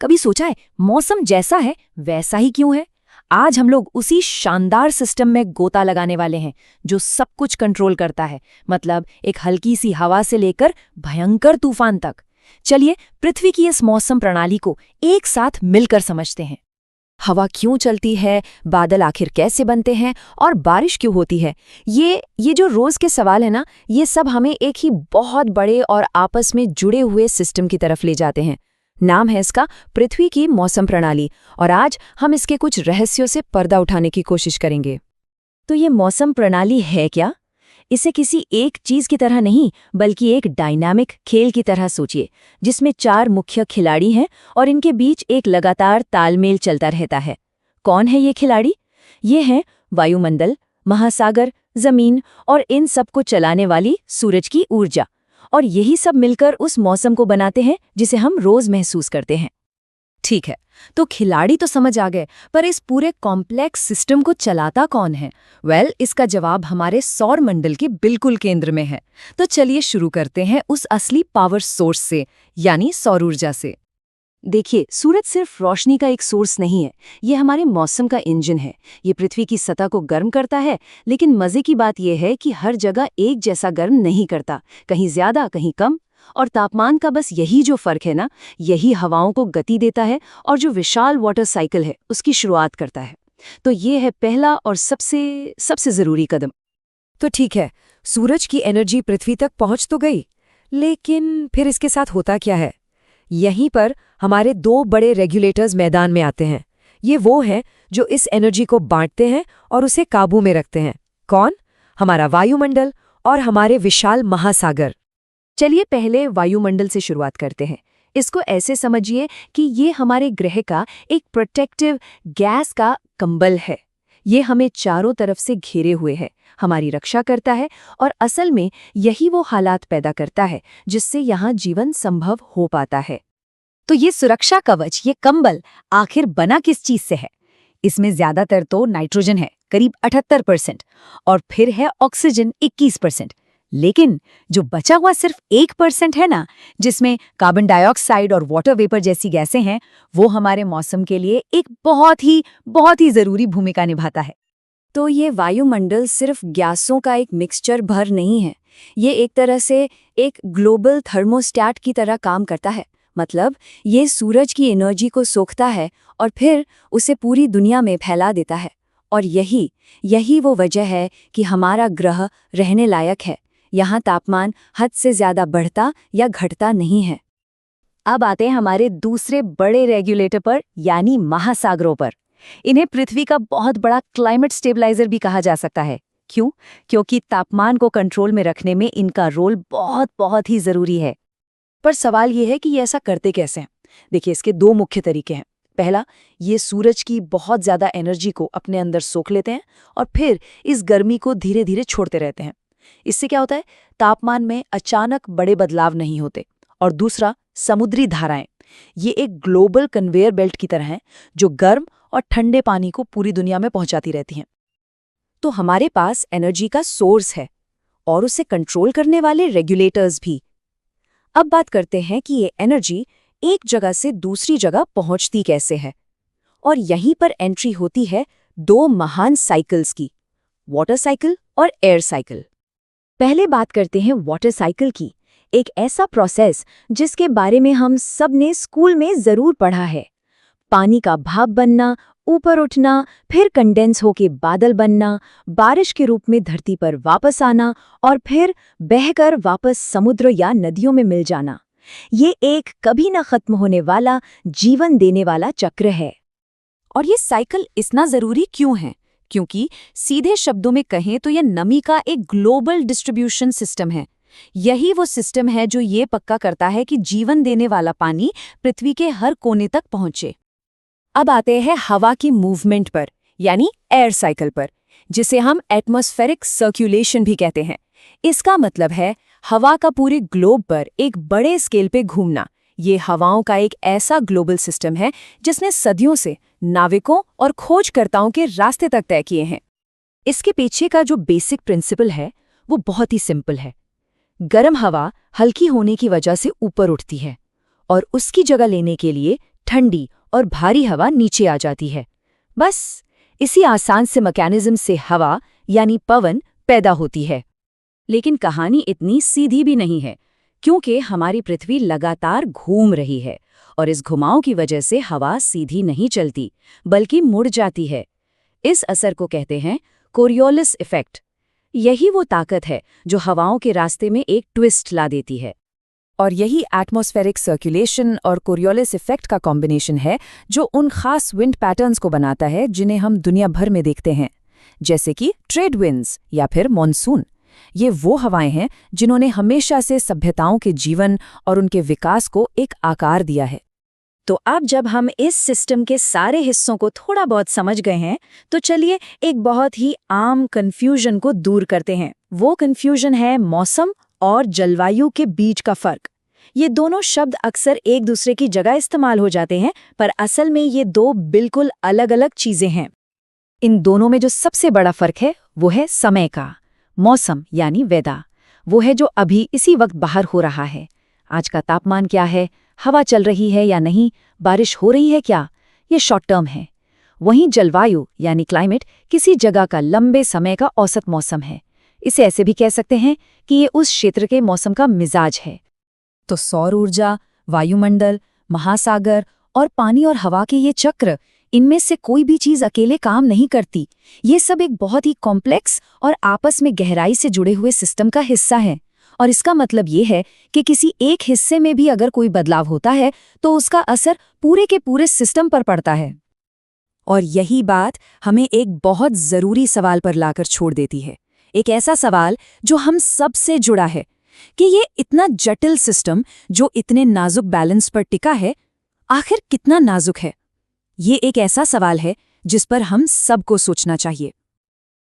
कभी सोचा है मौसम जैसा है वैसा ही क्यों है? आज हम लोग उसी शानदार सिस्टम में गोता लगाने वाले हैं जो सब कुछ कंट्रोल करता है, मतलब एक हल्की सी हवा से लेकर भयंकर तूफान तक। चलिए पृथ्वी की इस मौसम प्रणाली को एक साथ मिलकर समझते हैं। हवा क्यों चलती है, बादल आखिर कैसे बनते हैं और बारिश क्यों होती है? ये जो रोज के सवाल है ना, ये सब हमें एक ही बहुत बड़े और आपस में जुड़े हुए सिस्टम की तरफ ले जाते हैं। नाम है इसका पृथ्वी की मौसम प्रणाली, और आज हम इसके कुछ रहस्यों से पर्दा उठाने की कोशिश करेंगे। तो ये मौसम प्रणाली है क्या? इसे किसी एक चीज की तरह नहीं, बल्कि एक डायनामिक खेल की तरह सोचिए, जिसमें 4 मुख्य खिलाड़ी हैं और इनके बीच एक लगातार तालमेल चलता रहता है। कौन है ये खिलाड़ी? ये हैं वायुमंडल, महासागर, जमीन और इन सब को चलाने वाली सूरज की ऊर्जा। और यही सब मिलकर उस मौसम को बनाते हैं जिसे हम रोज महसूस करते हैं। ठीक है, तो खिलाड़ी तो समझ आ गए, पर इस पूरे कॉम्प्लेक्स सिस्टम को चलाता कौन है? इसका जवाब हमारे सौर मंडल के बिल्कुल केंद्र में है। तो चलिए शुरू करते हैं उस असली पावर सोर्स से, यानी सौर ऊर्जा से। देखिए, सूरज सिर्फ रोशनी का एक सोर्स नहीं है, ये हमारे मौसम का इंजन है। ये पृथ्वी की सतह को गर्म करता है, लेकिन मजे की बात यह है कि हर जगह एक जैसा गर्म नहीं करता, कहीं ज्यादा कहीं कम। और तापमान का बस यही जो फर्क है ना, यही हवाओं को गति देता है और जो विशाल वाटर साइकिल है उसकी शुरुआत करता है। तो ये है पहला और सबसे जरूरी कदम। तो ठीक है, सूरज की एनर्जी पृथ्वी तक पहुंच तो गई, लेकिन फिर इसके साथ होता क्या है? यहीं पर हमारे 2 बड़े रेगुलेटर्स मैदान में आते हैं। ये वो हैं जो इस एनर्जी को बांटते हैं और उसे काबू में रखते हैं। कौन? हमारा वायुमंडल और हमारे विशाल महासागर। चलिए पहले वायुमंडल से शुरुआत करते हैं। इसको ऐसे समझिए कि ये हमारे ग्रह का एक प्रोटेक्टिव गैस का कंबल है। ये हमें चारों तरफ से घेरे हुए है, हमारी रक्षा करता है, और असल में यही वो हालात पैदा करता है जिससे यहाँ जीवन संभव हो पाता है। तो ये सुरक्षा कवच, ये कंबल आखिर बना किस चीज से है? इसमें ज्यादातर तो नाइट्रोजन है, करीब 78%, और फिर है ऑक्सीजन 21%। लेकिन जो बचा हुआ सिर्फ 1% है ना, जिसमें कार्बन डाइऑक्साइड और वाटर वेपर जैसी गैसें हैं, वो हमारे मौसम के लिए एक बहुत ही जरूरी भूमिका निभाता है। तो ये वायुमंडल सिर्फ गैसों का एक मिक्सचर भर नहीं है, ये एक तरह से एक ग्लोबल थर्मोस्टैट की तरह काम करता है। मतलब ये सूरज की एनर्जी को सोखता है और फिर उसे पूरी दुनिया में फैला देता है। और यही वो वजह है कि हमारा ग्रह रहने लायक है। यहाँ तापमान हद से ज्यादा बढ़ता या घटता नहीं है। अब आते हैं हमारे दूसरे बड़े रेगुलेटर पर, यानी महासागरों पर। इन्हें पृथ्वी का बहुत बड़ा क्लाइमेट स्टेबलाइजर भी कहा जा सकता है। क्यों? क्योंकि तापमान को कंट्रोल में रखने में इनका रोल बहुत ही जरूरी है। पर सवाल ये है कि ये ऐसा करते कैसे हैं? देखिए, इसके 2 मुख्य तरीके हैं। पहला, ये सूरज की बहुत ज्यादा एनर्जी को अपने अंदर सोख लेते हैं और फिर इस गर्मी को धीरे धीरे छोड़ते रहते हैं। इससे क्या होता है? तापमान में अचानक बड़े बदलाव नहीं होते। और दूसरा, समुद्री धाराएं। ये एक ग्लोबल कन्वेयर बेल्ट की तरह हैं जो गर्म और ठंडे पानी को पूरी दुनिया में पहुंचाती रहती हैं। तो हमारे पास एनर्जी का सोर्स है और उसे कंट्रोल करने वाले रेगुलेटर्स भी। अब बात करते हैं कि ये एनर्जी एक जगह से दूसरी जगह पहुंचती कैसे है। और यहीं पर एंट्री होती है 2 महान साइकिल्स की, वाटर साइकिल और एयर साइकिल। पहले बात करते हैं वाटर साइकिल की, एक ऐसा प्रोसेस जिसके बारे में हम सब ने स्कूल में जरूर पढ़ा है। पानी का भाप बनना, ऊपर उठना, फिर कंडेंस होके बादल बनना, बारिश के रूप में धरती पर वापस आना और फिर बहकर वापस समुद्र या नदियों में मिल जाना। ये एक कभी न खत्म होने वाला, जीवन देने वाला चक्र है। और ये साइकिल इतना जरूरी क्यों है? क्योंकि सीधे शब्दों में कहें तो यह नमी का एक ग्लोबल डिस्ट्रीब्यूशन सिस्टम है। यही वो सिस्टम है जो ये पक्का करता है कि जीवन देने वाला पानी पृथ्वी के हर कोने तक पहुंचे। अब आते हैं हवा की मूवमेंट पर, यानी एयर साइकिल पर, जिसे हम एटमॉस्फेरिक सर्कुलेशन भी कहते हैं। इसका मतलब है हवा का पूरे ग्लोब पर एक बड़े स्केल पे घूमना। ये हवाओं का एक ऐसा ग्लोबल सिस्टम है जिसने सदियों से नाविकों और खोजकर्ताओं के रास्ते तक तय किए हैं। इसके पीछे का जो बेसिक प्रिंसिपल है वो बहुत ही सिंपल है। गर्म हवा हल्की होने की वजह से ऊपर उठती है और उसकी जगह लेने के लिए ठंडी और भारी हवा नीचे आ जाती है। बस इसी आसान से मैकेनिज्म से हवा यानी पवन पैदा होती है। लेकिन कहानी इतनी सीधी भी नहीं है, क्योंकि हमारी पृथ्वी लगातार घूम रही है और इस घुमाव की वजह से हवा सीधी नहीं चलती बल्कि मुड़ जाती है। इस असर को कहते हैं कोरियोलिस इफेक्ट। यही वो ताकत है जो हवाओं के रास्ते में एक ट्विस्ट ला देती है। और यही एटमॉस्फेरिक सर्कुलेशन और कोरियोलिस इफेक्ट का कॉम्बिनेशन है जो उन खास विंड पैटर्न्स को बनाता है जिन्हें हम दुनिया भर में देखते हैं, जैसे कि ट्रेड विंड्स या फिर मॉनसून। ये वो हवाएं हैं जिन्होंने हमेशा से सभ्यताओं के जीवन और उनके विकास को एक आकार दिया है। तो अब जब हम इस सिस्टम के सारे हिस्सों को थोड़ा बहुत समझ गए हैं, तो चलिए एक बहुत ही आम कन्फ्यूजन को दूर करते हैं। वो कन्फ्यूजन है मौसम और जलवायु के बीच का फर्क। ये दोनों शब्द अक्सर एक दूसरे की जगह इस्तेमाल हो जाते हैं, पर असल में ये दो बिल्कुल अलग अलग चीजें हैं। इन दोनों में जो सबसे बड़ा फर्क है वो है समय का। मौसम यानी वेदर, वो है जो अभी इसी वक्त बाहर हो रहा है। आज का तापमान क्या है, हवा चल रही है या नहीं, बारिश हो रही है क्या, ये शॉर्ट टर्म है। वहीं जलवायु यानी क्लाइमेट किसी जगह का लंबे समय का औसत मौसम है। इसे ऐसे भी कह सकते हैं कि ये उस क्षेत्र के मौसम का मिजाज है। तो सौर ऊर्जा, वायुमंडल, महासागर और पानी और हवा के ये चक्र, इनमें से कोई भी चीज अकेले काम नहीं करती। ये सब एक बहुत ही कॉम्प्लेक्स और आपस में गहराई से जुड़े हुए सिस्टम का हिस्सा है। और इसका मतलब ये है कि किसी एक हिस्से में भी अगर कोई बदलाव होता है तो उसका असर पूरे के पूरे सिस्टम पर पड़ता है। और यही बात हमें एक बहुत जरूरी सवाल पर लाकर छोड़ देती है। एक ऐसा सवाल जो हम सबसे जुड़ा है कि ये इतना जटिल सिस्टम जो इतने नाजुक बैलेंस पर टिका है, आखिर कितना नाजुक है। ये एक ऐसा सवाल है जिस पर हम सबको सोचना चाहिए।